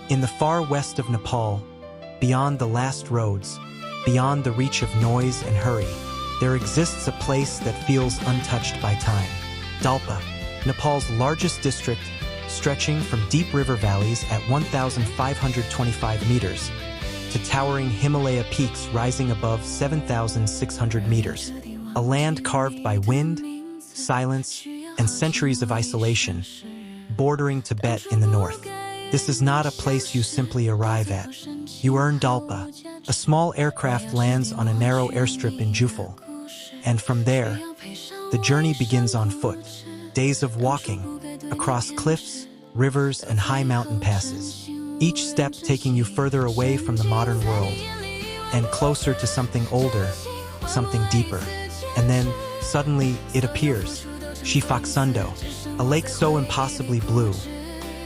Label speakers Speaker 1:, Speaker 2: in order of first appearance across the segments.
Speaker 1: In the far west of Nepal, beyond the last roads, beyond the reach of noise and hurry, there exists a place that feels untouched by time. Dolpa, Nepal's largest district, stretching from deep river valleys at 1,525 meters to towering Himalaya peaks rising above 7,600 meters. A land carved by wind, silence, and centuries of isolation, bordering Tibet in the north. This is not a place you simply arrive at. You earn Dolpa. A small aircraft lands on a narrow airstrip in Jufal. And from there, the journey begins on foot. Days of walking across cliffs, rivers, and high mountain passes. Each step taking you further away from the modern world and closer to something older, something deeper. And then, suddenly, it appears. Shey Phoksundo, a lake so impossibly blue,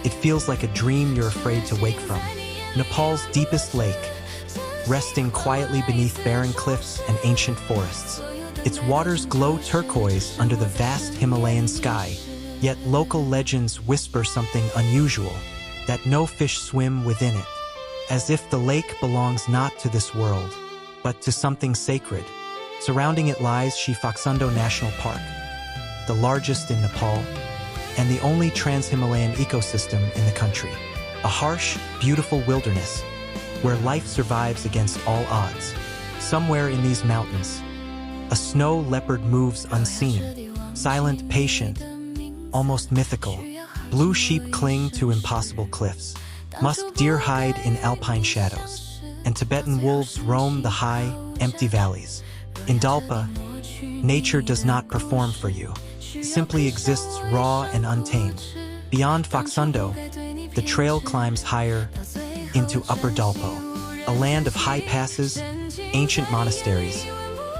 Speaker 1: it feels like a dream you're afraid to wake from. Nepal's deepest lake, resting quietly beneath barren cliffs and ancient forests. Its waters glow turquoise under the vast Himalayan sky, yet local legends whisper something unusual, that no fish swim within it, as if the lake belongs not to this world, but to something sacred. Surrounding it lies Shey Phoksundo National Park, the largest in Nepal, and the only trans-Himalayan ecosystem in the country. A harsh, beautiful wilderness, where life survives against all odds. Somewhere in these mountains, a snow leopard moves unseen, silent, patient, almost mythical. Blue sheep cling to impossible cliffs. Musk deer hide in alpine shadows, and Tibetan wolves roam the high, empty valleys. In Dolpa, nature does not perform for you. It simply exists raw and untamed. Beyond Phoksundo, the trail climbs higher into Upper Dolpo, a land of high passes, ancient monasteries,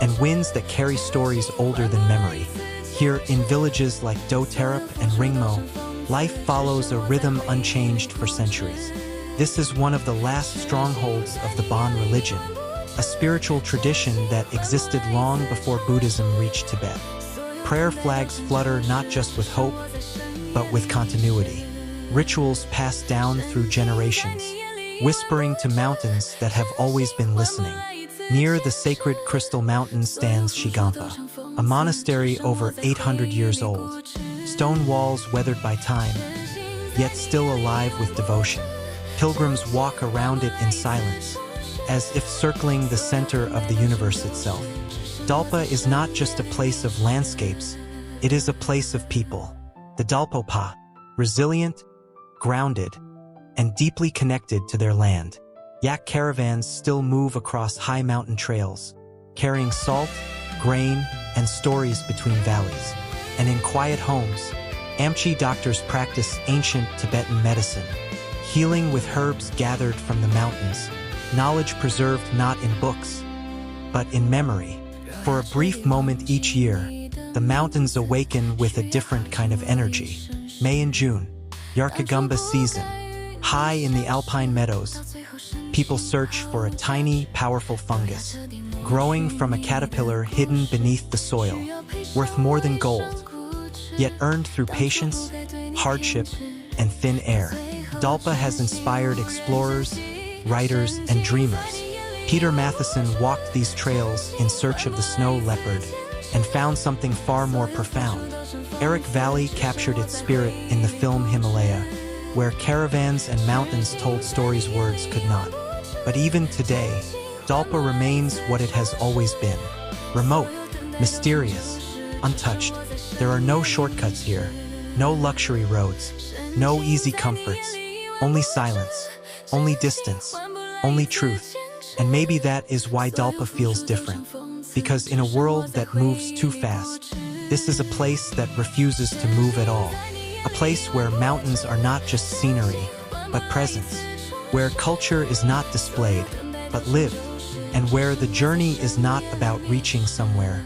Speaker 1: and winds that carry stories older than memory. Here, in villages like Dotarap and Ringmo, life follows a rhythm unchanged for centuries. This is one of the last strongholds of the Bon religion, a spiritual tradition that existed long before Buddhism reached Tibet. Prayer flags flutter not just with hope, but with continuity. Rituals passed down through generations, whispering to mountains that have always been listening. Near the sacred Crystal Mountain stands Shey Gompa, a monastery over 800 years old. Stone walls weathered by time, yet still alive with devotion. Pilgrims walk around it in silence, as if circling the center of the universe itself. Dolpa is not just a place of landscapes, it is a place of people. The Dolpopa, resilient, grounded, and deeply connected to their land. Yak caravans still move across high mountain trails, carrying salt, grain, and stories between valleys. And in quiet homes, Amchi doctors practice ancient Tibetan medicine, healing with herbs gathered from the mountains, knowledge preserved not in books, but in memory. For a brief moment each year, the mountains awaken with a different kind of energy. May and June, Yarkagumba season. High in the alpine meadows, people search for a tiny, powerful fungus, growing from a caterpillar hidden beneath the soil, worth more than gold, yet earned through patience, hardship, and thin air. Dolpa has inspired explorers, writers, and dreamers. Peter Matheson walked these trails in search of the snow leopard and found something far more profound. Eric Valley captured its spirit in the film Himalaya, where caravans and mountains told stories words could not. But even today, Dolpa remains what it has always been. Remote, mysterious, untouched. There are no shortcuts here, no luxury roads, no easy comforts, only silence, only distance, only truth. And maybe that is why Dolpa feels different. Because in a world that moves too fast, this is a place that refuses to move at all. A place where mountains are not just scenery, but presence. Where culture is not displayed, but lived. And where the journey is not about reaching somewhere,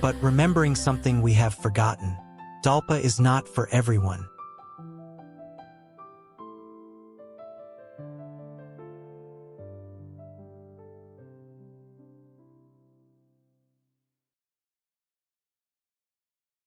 Speaker 1: but remembering something we have forgotten. Dolpa is not for everyone.